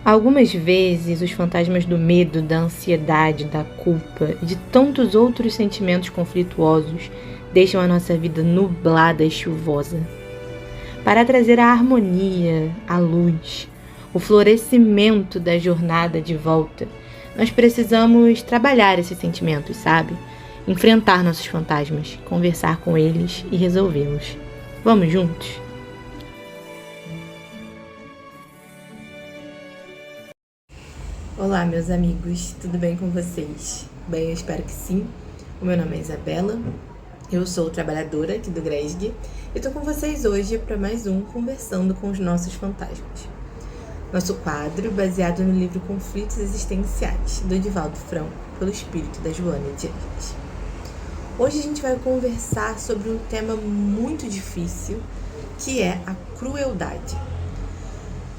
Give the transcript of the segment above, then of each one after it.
Algumas vezes, os fantasmas do medo, da ansiedade, da culpa e de tantos outros sentimentos conflituosos deixam a nossa vida nublada e chuvosa. Para trazer a harmonia, a luz, o florescimento da jornada de volta, nós precisamos trabalhar esses sentimentos, sabe? Enfrentar nossos fantasmas, conversar com eles e resolvê-los. Vamos juntos? Olá, meus amigos, tudo bem com vocês? Bem, eu espero que sim. O meu nome é Isabela, eu sou trabalhadora aqui do GRESG e tô com vocês hoje para mais um Conversando com os Nossos Fantasmas. Nosso quadro baseado no livro Conflitos Existenciais, do Divaldo Franco, pelo espírito da Joana Dias. Hoje a gente vai conversar sobre um tema muito difícil, que é a crueldade.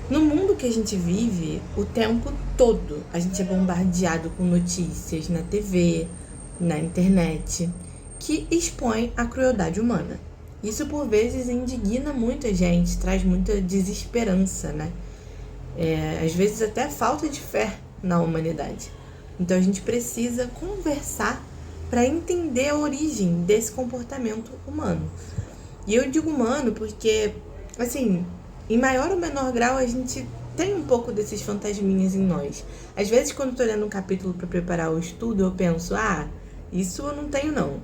No mundo que a gente vive, o tempo todo a gente é bombardeado com notícias na TV, na internet, que expõem a crueldade humana. Isso por vezes indigna muita gente, traz muita desesperança, né? Às vezes até falta de fé na humanidade. Então a gente precisa conversar para entender a origem desse comportamento humano. E eu digo humano porque, assim, em maior ou menor grau, a gente tem um pouco desses fantasminhas em nós. Às vezes, quando estou lendo um capítulo para preparar o estudo, eu penso, isso eu não tenho não.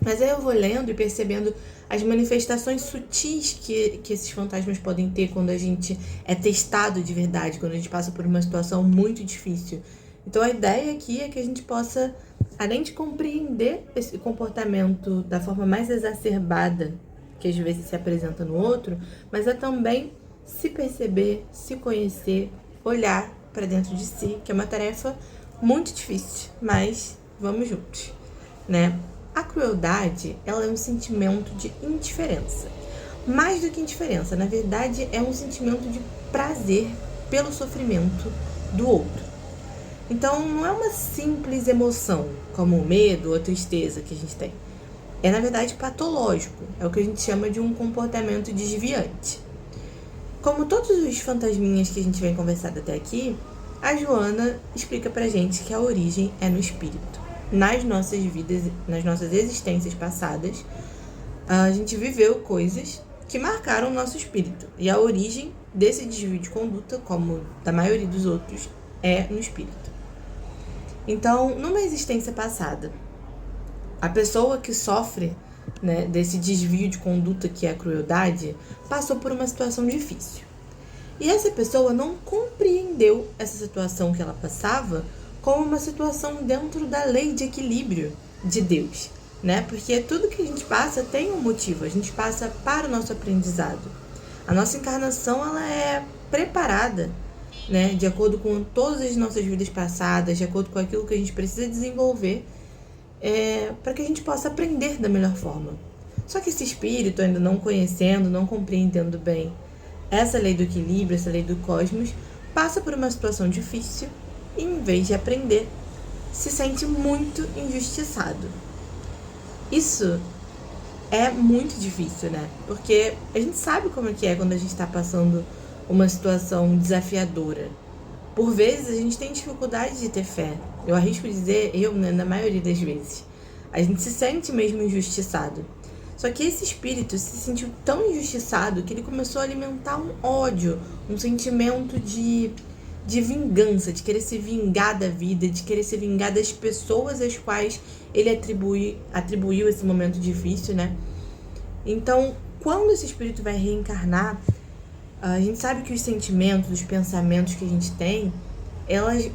Mas aí eu vou lendo e percebendo as manifestações sutis que esses fantasmas podem ter quando a gente é testado de verdade, quando a gente passa por uma situação muito difícil. Então a ideia aqui é que a gente possa, além de compreender esse comportamento da forma mais exacerbada que às vezes se apresenta no outro, mas é também se perceber, se conhecer, olhar para dentro de si, que é uma tarefa muito difícil, mas vamos juntos, né? A crueldade, ela é um sentimento de indiferença. Mais do que indiferença, na verdade, é um sentimento de prazer pelo sofrimento do outro. Então, não é uma simples emoção, como o medo ou a tristeza que a gente tem. É, na verdade, patológico. É o que a gente chama de um comportamento desviante. Como todos os fantasminhas que a gente vem conversando até aqui, a Joana explica pra gente que a origem é no espírito. Nas nossas vidas, nas nossas existências passadas, a gente viveu coisas que marcaram o nosso espírito. E a origem desse desvio de conduta, como da maioria dos outros, é no espírito. Então, numa existência passada, a pessoa que sofre, né, desse desvio de conduta que é a crueldade, passou por uma situação difícil. E essa pessoa não compreendeu essa situação que ela passava como uma situação dentro da lei de equilíbrio de Deus, né? Porque tudo que a gente passa tem um motivo, a gente passa para o nosso aprendizado. A nossa encarnação, ela é preparada, né, de acordo com todas as nossas vidas passadas, de acordo com aquilo que a gente precisa desenvolver, para que a gente possa aprender da melhor forma. Só que esse espírito, ainda não conhecendo, não compreendendo bem essa lei do equilíbrio, essa lei do cosmos, passa por uma situação difícil e, em vez de aprender, se sente muito injustiçado. Isso é muito difícil, né? Porque a gente sabe como é que é quando a gente está passando uma situação desafiadora. Por vezes, a gente tem dificuldade de ter fé. Eu arrisco dizer, né, na maioria das vezes. A gente se sente mesmo injustiçado. Só que esse espírito se sentiu tão injustiçado que ele começou a alimentar um ódio, um sentimento de vingança, de querer se vingar da vida, de querer se vingar das pessoas às quais ele atribuiu esse momento difícil, né? Então, quando esse espírito vai reencarnar, a gente sabe que os sentimentos, os pensamentos que a gente tem,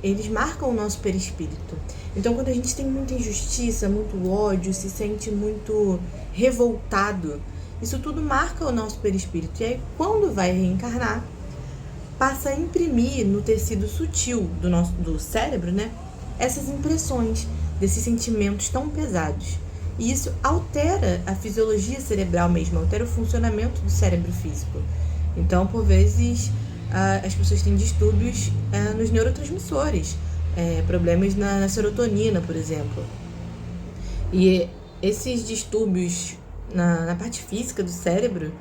eles marcam o nosso perispírito. Então, quando a gente tem muita injustiça, muito ódio, se sente muito revoltado, isso tudo marca o nosso perispírito. E aí, quando vai reencarnar, passa a imprimir no tecido sutil do cérebro, né, essas impressões desses sentimentos tão pesados. E isso altera a fisiologia cerebral mesmo, altera o funcionamento do cérebro físico. Então, por vezes, as pessoas têm distúrbios nos neurotransmissores, problemas na serotonina, por exemplo. E esses distúrbios na parte física do cérebro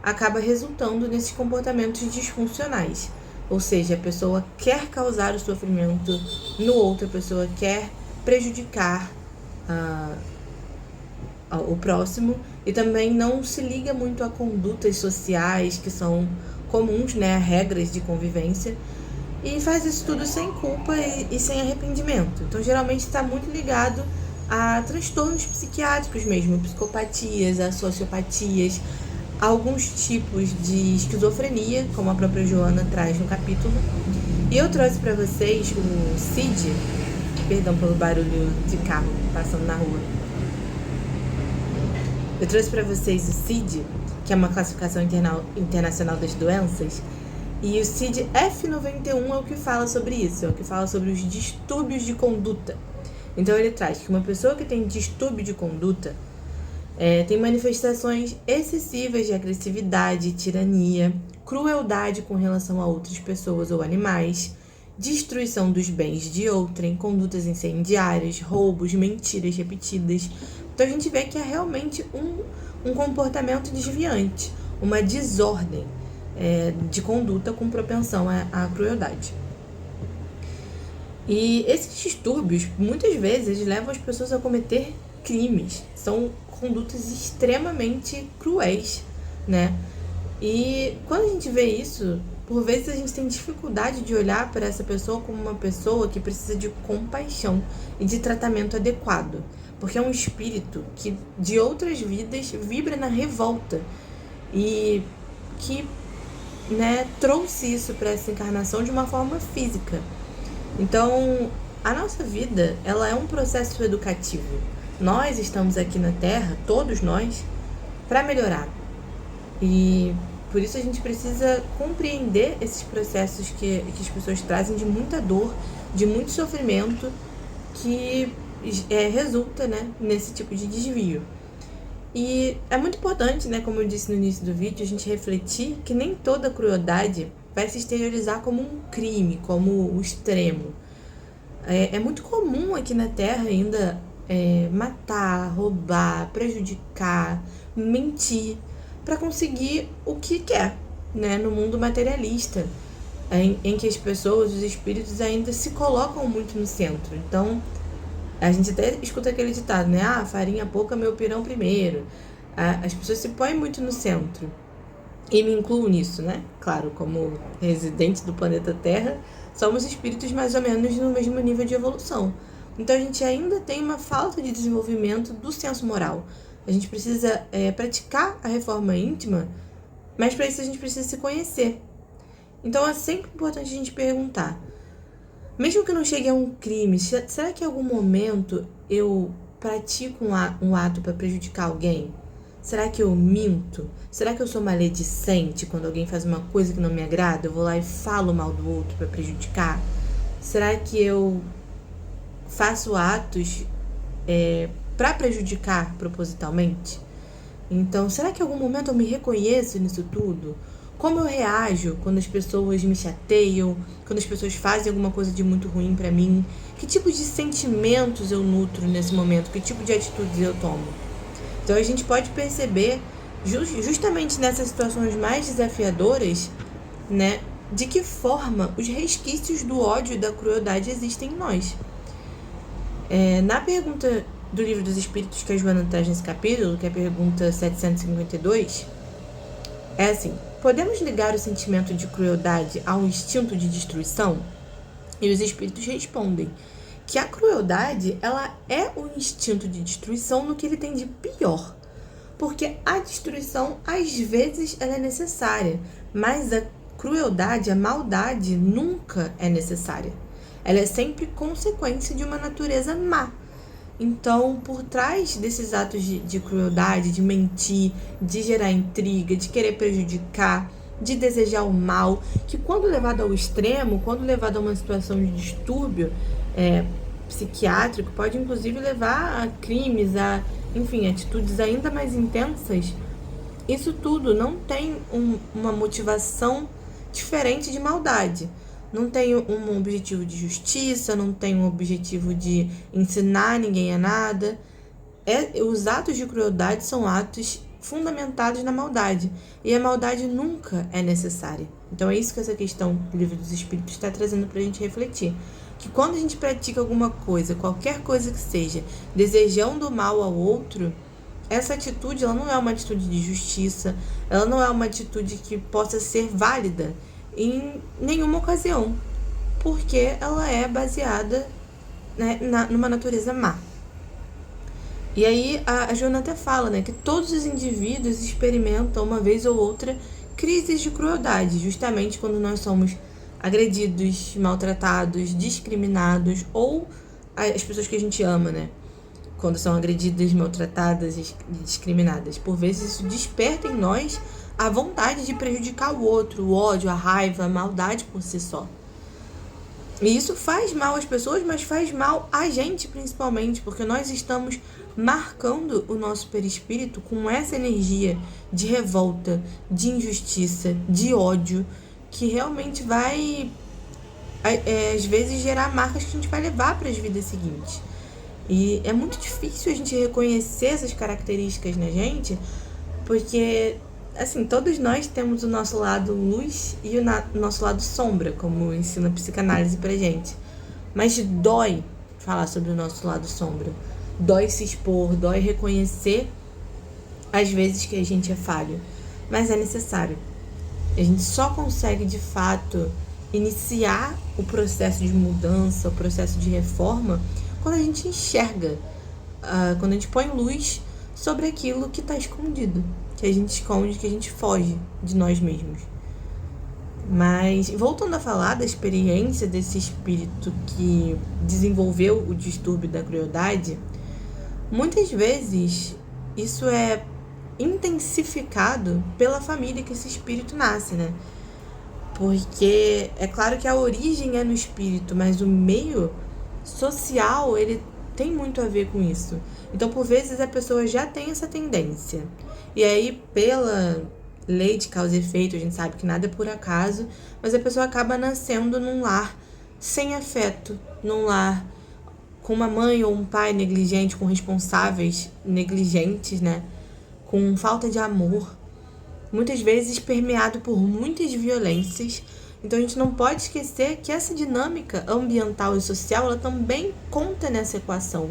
acaba resultando nesses comportamentos disfuncionais. Ou seja, a pessoa quer causar o sofrimento no outro, a pessoa quer prejudicar o próximo, e também não se liga muito a condutas sociais que são comuns, né, a regras de convivência, e faz isso tudo sem culpa e sem arrependimento. Então, geralmente está muito ligado a transtornos psiquiátricos mesmo, psicopatias, a sociopatias, alguns tipos de esquizofrenia, como a própria Joana traz no capítulo. E eu trouxe para vocês o CID, perdão pelo barulho de carro passando na rua. Eu trouxe para vocês o CID, que é uma classificação internacional das doenças, e o CID F91 é o que fala sobre isso, é o que fala sobre os distúrbios de conduta. Então ele traz que uma pessoa que tem distúrbio de conduta tem manifestações excessivas de agressividade, tirania, crueldade com relação a outras pessoas ou animais, destruição dos bens de outrem, condutas incendiárias, roubos, mentiras repetidas. Então a gente vê que é realmente um comportamento desviante, uma desordem de conduta com propensão à crueldade. E esses distúrbios, muitas vezes, levam as pessoas a cometer crimes. São condutas extremamente cruéis, né? E quando a gente vê isso, por vezes a gente tem dificuldade de olhar para essa pessoa como uma pessoa que precisa de compaixão e de tratamento adequado. Porque é um espírito que, de outras vidas, vibra na revolta. E que trouxe isso para essa encarnação de uma forma física. Então, a nossa vida, ela é um processo educativo. Nós estamos aqui na Terra, todos nós, para melhorar. E por isso a gente precisa compreender esses processos que as pessoas trazem de muita dor, de muito sofrimento, que resulta, nesse tipo de desvio. E é muito importante, como eu disse no início do vídeo, a gente refletir que nem toda crueldade vai se exteriorizar como um crime, como o extremo. É muito comum aqui na Terra ainda matar, roubar, prejudicar, mentir, para conseguir o que quer, no mundo materialista, em que as pessoas, os espíritos ainda se colocam muito no centro. Então, a gente até escuta aquele ditado, farinha pouca, meu pirão primeiro. As pessoas se põem muito no centro. E me incluo nisso, Claro, como residente do planeta Terra, somos espíritos mais ou menos no mesmo nível de evolução. Então a gente ainda tem uma falta de desenvolvimento do senso moral. A gente precisa praticar a reforma íntima, mas para isso a gente precisa se conhecer. Então é sempre importante a gente perguntar, mesmo que não chegue a um crime, será que em algum momento eu pratico um ato para prejudicar alguém? Será que eu minto? Será que eu sou maledicente quando alguém faz uma coisa que não me agrada? Eu vou lá e falo mal do outro para prejudicar? Será que eu faço atos para prejudicar propositalmente? Então, será que em algum momento eu me reconheço nisso tudo? Como eu reajo quando as pessoas me chateiam, quando as pessoas fazem alguma coisa de muito ruim para mim? Que tipo de sentimentos eu nutro nesse momento? Que tipo de atitudes eu tomo? Então a gente pode perceber, justamente nessas situações mais desafiadoras, de que forma os resquícios do ódio e da crueldade existem em nós. Na pergunta do Livro dos Espíritos que a Joana traz nesse capítulo, que é a pergunta 752, é assim: podemos ligar o sentimento de crueldade a um instinto de destruição? E os espíritos respondem que a crueldade, ela é um instinto de destruição no que ele tem de pior. Porque a destruição, às vezes, ela é necessária, mas a crueldade, a maldade, nunca é necessária. Ela é sempre consequência de uma natureza má. Então, por trás desses atos de crueldade, de mentir, de gerar intriga, de querer prejudicar, de desejar o mal, que quando levado ao extremo, quando levado a uma situação de distúrbio psiquiátrico, pode inclusive levar a crimes, enfim, atitudes ainda mais intensas. Isso tudo não tem uma motivação diferente de maldade. Não tem um objetivo de justiça, não tem um objetivo de ensinar ninguém a nada. Os atos de crueldade são atos fundamentados na maldade. E a maldade nunca é necessária. Então é isso que essa questão do Livro dos Espíritos está trazendo para a gente refletir. Que quando a gente pratica alguma coisa, qualquer coisa que seja, desejando mal ao outro, essa atitude ela não é uma atitude de justiça, ela não é uma atitude que possa ser válida em nenhuma ocasião, porque ela é baseada, né, numa natureza má. E aí a Joana até fala, né, que todos os indivíduos experimentam uma vez ou outra crises de crueldade, justamente quando nós somos agredidos, maltratados, discriminados, ou as pessoas que a gente ama, né, quando são agredidas, maltratadas e discriminadas. Por vezes isso desperta em nós a vontade de prejudicar o outro, o ódio, a raiva, a maldade por si só. E isso faz mal às pessoas, mas faz mal a gente principalmente, porque nós estamos marcando o nosso perispírito com essa energia de revolta, de injustiça, de ódio, que realmente vai, às vezes, gerar marcas que a gente vai levar para as vidas seguintes. E é muito difícil a gente reconhecer essas características na gente, porque, assim, todos nós temos o nosso lado luz e o nosso lado sombra, como ensina a psicanálise pra gente. Mas dói falar sobre o nosso lado sombra. Dói se expor, dói reconhecer às vezes que a gente é falho. Mas é necessário. A gente só consegue, de fato, iniciar o processo de mudança, o processo de reforma, quando a gente enxerga, quando a gente põe luz sobre aquilo que está escondido, que a gente esconde, que a gente foge de nós mesmos. Mas, voltando a falar da experiência desse espírito que desenvolveu o distúrbio da crueldade, muitas vezes isso é intensificado pela família que esse espírito nasce, né? Porque é claro que a origem é no espírito, mas o meio social, ele tem muito a ver com isso. Então, por vezes, a pessoa já tem essa tendência. E aí, pela lei de causa e efeito, a gente sabe que nada é por acaso, mas a pessoa acaba nascendo num lar sem afeto, num lar com uma mãe ou um pai negligente, com responsáveis negligentes, né? Com falta de amor, muitas vezes permeado por muitas violências. Então a gente não pode esquecer que essa dinâmica ambiental e social, ela também conta nessa equação.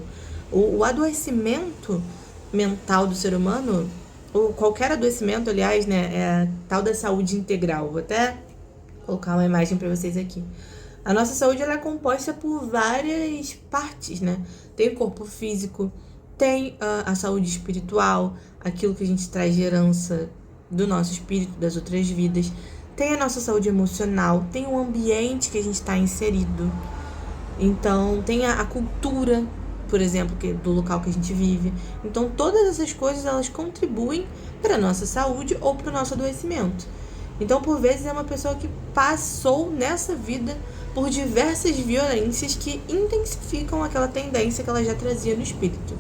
O adoecimento mental do ser humano, ou qualquer adoecimento, aliás, né, é a tal da saúde integral. Vou até colocar uma imagem para vocês aqui. A nossa saúde, ela é composta por várias partes, né? Tem o corpo físico, tem a saúde espiritual, aquilo que a gente traz de herança do nosso espírito, das outras vidas. Tem a nossa saúde emocional, tem o ambiente que a gente está inserido. Então, tem a cultura, por exemplo, do local que a gente vive. Então, todas essas coisas, elas contribuem para a nossa saúde ou para o nosso adoecimento. Então, por vezes, é uma pessoa que passou nessa vida por diversas violências que intensificam aquela tendência que ela já trazia no espírito.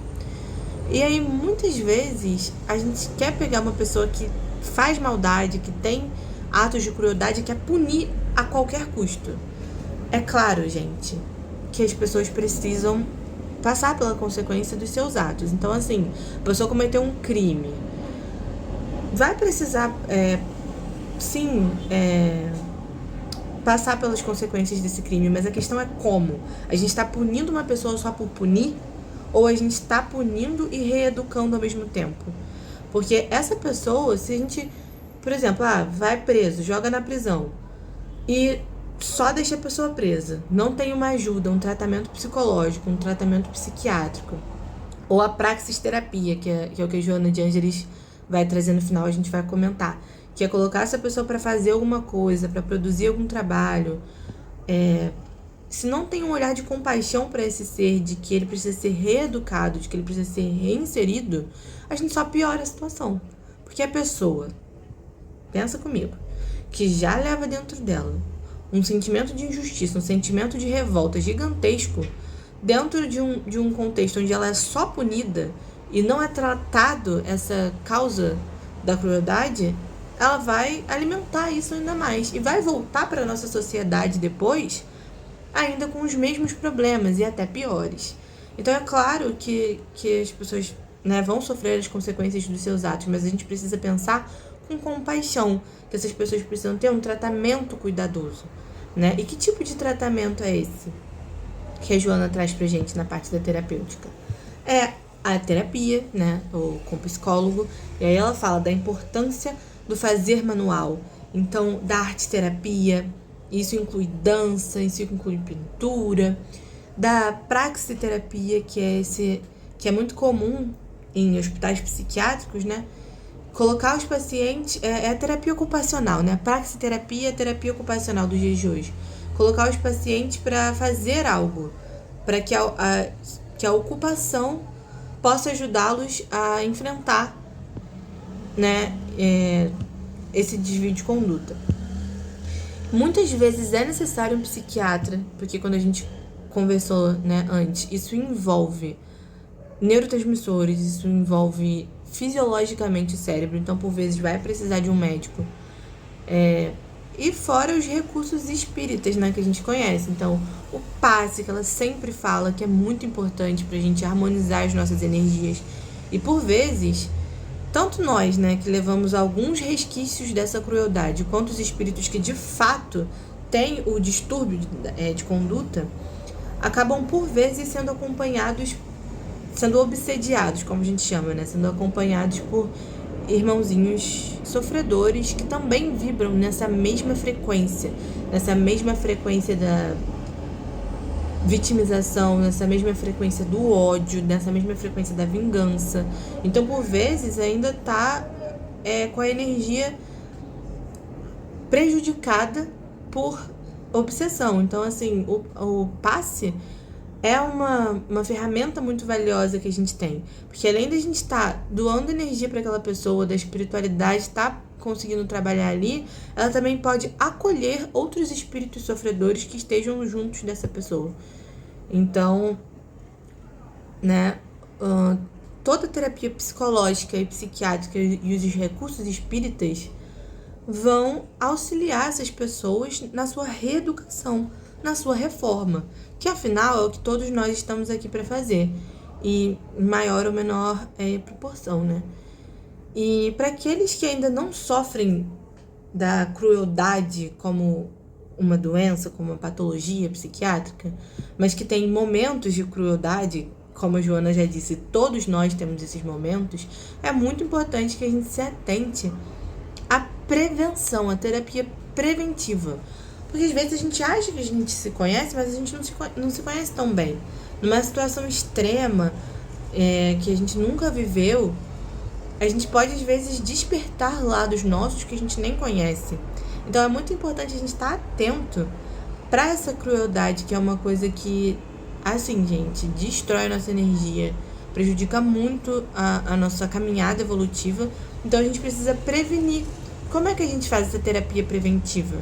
E aí, muitas vezes, a gente quer pegar uma pessoa que faz maldade, que tem atos de crueldade, quer punir a qualquer custo. É claro, gente, que as pessoas precisam passar pela consequência dos seus atos. Então, assim, a pessoa cometeu um crime, vai precisar, passar pelas consequências desse crime, mas a questão é como. A gente está punindo uma pessoa só por punir, ou a gente está punindo e reeducando ao mesmo tempo? Porque essa pessoa, se a gente, por exemplo, vai preso, joga na prisão e só deixa a pessoa presa, não tem uma ajuda, um tratamento psicológico, um tratamento psiquiátrico, ou a praxisterapia, que é o que a Joana de Ângeles vai trazer no final, a gente vai comentar, que é colocar essa pessoa para fazer alguma coisa, para produzir algum trabalho. Se não tem um olhar de compaixão para esse ser, de que ele precisa ser reeducado, de que ele precisa ser reinserido, a gente só piora a situação. Porque a pessoa, pensa comigo, que já leva dentro dela um sentimento de injustiça, um sentimento de revolta gigantesco, dentro de um contexto onde ela é só punida e não é tratado essa causa da crueldade, ela vai alimentar isso ainda mais e vai voltar para a nossa sociedade depois ainda com os mesmos problemas e até piores. Então é claro que as pessoas, né, vão sofrer as consequências dos seus atos, mas a gente precisa pensar com compaixão, que essas pessoas precisam ter um tratamento cuidadoso, né? E que tipo de tratamento é esse que a Joana traz pra gente na parte da terapêutica? É a terapia, né? Ou com psicólogo. E aí ela fala da importância do fazer manual. Então, da arte-terapia, isso inclui dança, isso inclui pintura, da praxiterapia, que é muito comum em hospitais psiquiátricos, né? Colocar os pacientes, é a terapia ocupacional, né? A praxiterapia é a terapia ocupacional dos dias de hoje. Colocar os pacientes para fazer algo, para que a ocupação possa ajudá-los a enfrentar, né, esse desvio de conduta. Muitas vezes é necessário um psiquiatra, porque quando a gente conversou, né, antes, isso envolve neurotransmissores, isso envolve fisiologicamente o cérebro, então por vezes vai precisar de um médico. E fora os recursos espíritas, né, que a gente conhece. Então, o passe, que ela sempre fala que é muito importante pra gente harmonizar as nossas energias. E por vezes, tanto nós, né, que levamos alguns resquícios dessa crueldade, quanto os espíritos que de fato têm o distúrbio de conduta, acabam por vezes sendo acompanhados, sendo obsediados, como a gente chama, né, sendo acompanhados por irmãozinhos sofredores que também vibram nessa mesma frequência da vitimização, nessa mesma frequência do ódio, nessa mesma frequência da vingança. Então, por vezes, ainda tá com a energia prejudicada por obsessão. Então, assim, o passe é uma ferramenta muito valiosa que a gente tem. Porque além da gente estar doando energia para aquela pessoa, da espiritualidade estar conseguindo trabalhar ali, ela também pode acolher outros espíritos sofredores que estejam juntos dessa pessoa. Então, né, toda terapia psicológica e psiquiátrica e os recursos espíritas vão auxiliar essas pessoas na sua reeducação, na sua reforma, que afinal é o que todos nós estamos aqui para fazer, e em maior ou menor proporção, né? E para aqueles que ainda não sofrem da crueldade como uma doença, como uma patologia psiquiátrica, mas que tem momentos de crueldade, como a Joana já disse, todos nós temos esses momentos, é muito importante que a gente se atente à prevenção, à terapia preventiva. Porque às vezes a gente acha que a gente se conhece, mas a gente não se conhece tão bem. Numa situação extrema, que a gente nunca viveu, a gente pode às vezes despertar lados nossos que a gente nem conhece. Então é muito importante a gente estar atento para essa crueldade, que é uma coisa que, assim, gente, destrói a nossa energia, prejudica muito a nossa caminhada evolutiva. Então a gente precisa prevenir. Como é que a gente faz essa terapia preventiva?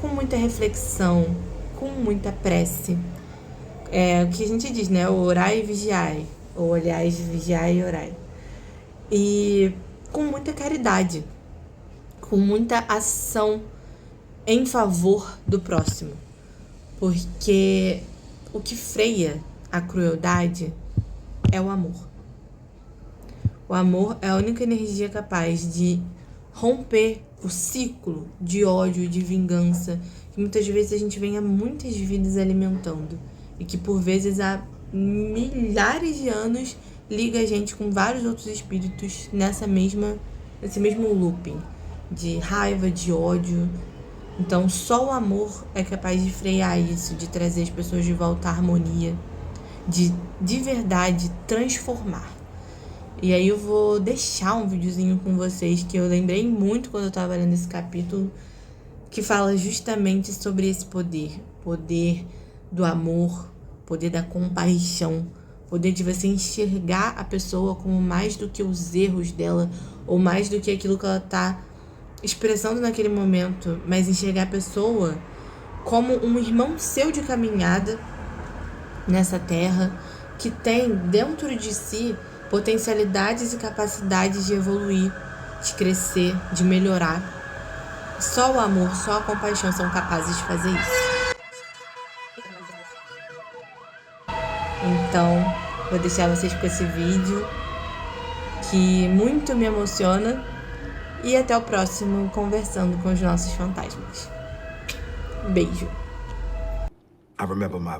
Com muita reflexão, com muita prece. É o que a gente diz, né? Orai e vigiai. Ou olhais, vigiai e orai. E com muita caridade. Com muita ação em favor do próximo. Porque o que freia a crueldade é o amor. O amor é a única energia capaz de romper o ciclo de ódio e de vingança que muitas vezes a gente vem há muitas vidas alimentando e que por vezes há milhares de anos liga a gente com vários outros espíritos nesse mesmo looping de raiva, de ódio. Então só o amor é capaz de frear isso, de trazer as pessoas de volta à harmonia, de verdade transformar. E aí eu vou deixar um videozinho com vocês que eu lembrei muito quando eu tava lendo esse capítulo, que fala justamente sobre esse poder do amor, poder da compaixão, poder de você enxergar a pessoa como mais do que os erros dela, ou mais do que aquilo que ela tá expressando naquele momento, mas enxergar a pessoa como um irmão seu de caminhada nessa terra, que tem dentro de si potencialidades e capacidades de evoluir, de crescer, de melhorar. Só o amor, só a compaixão são capazes de fazer isso. Então, vou deixar vocês com esse vídeo que muito me emociona E até o próximo Conversando com os Nossos Fantasmas. Beijo. I remember my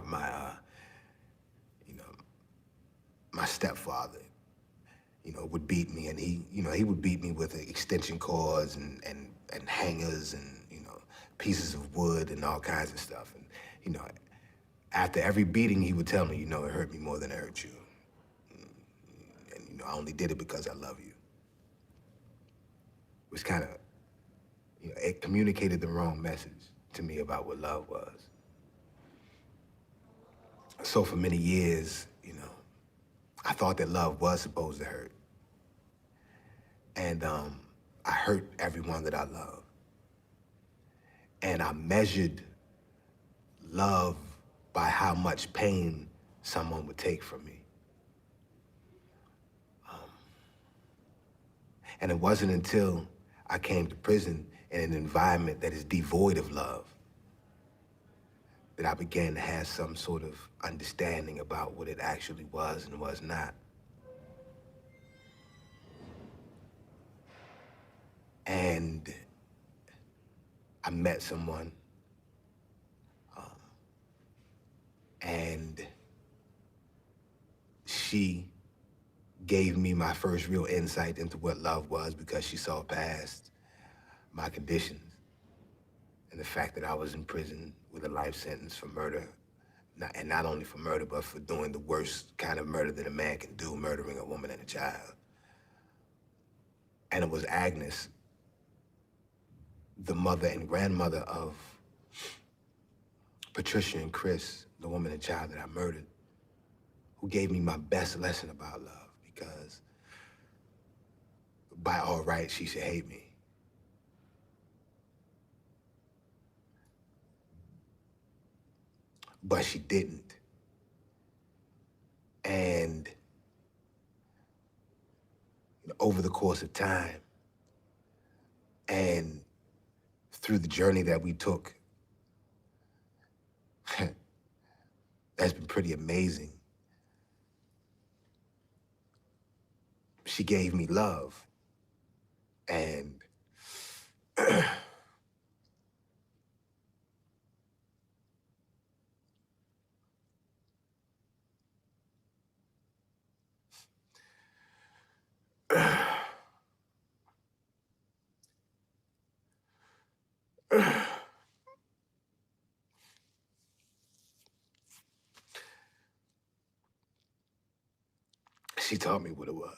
stepfather, would beat me, and he would beat me with extension cords and hangers and, pieces of wood and all kinds of stuff. And, after every beating, he would tell me, it hurt me more than it hurt you. And, I only did it because I love you. It was kind of, it communicated the wrong message to me about what love was. So for many years, I thought that love was supposed to hurt. And I hurt everyone that I love. And I measured love by how much pain someone would take from me. And it wasn't until I came to prison in an environment that is devoid of love that I began to have some sort of understanding about what it actually was and was not. And I met someone, and she gave me my first real insight into what love was, because she saw past my conditions and the fact that I was in prison with a life sentence for murder. And not only for murder, but for doing the worst kind of murder that a man can do, murdering a woman and a child. And it was Agnes, the mother and grandmother of Patricia and Chris, the woman and child that I murdered, who gave me my best lesson about love, because by all rights, she should hate me. But she didn't. And over the course of time, and through the journey that we took, that's been pretty amazing. She gave me love. And she taught me what it was.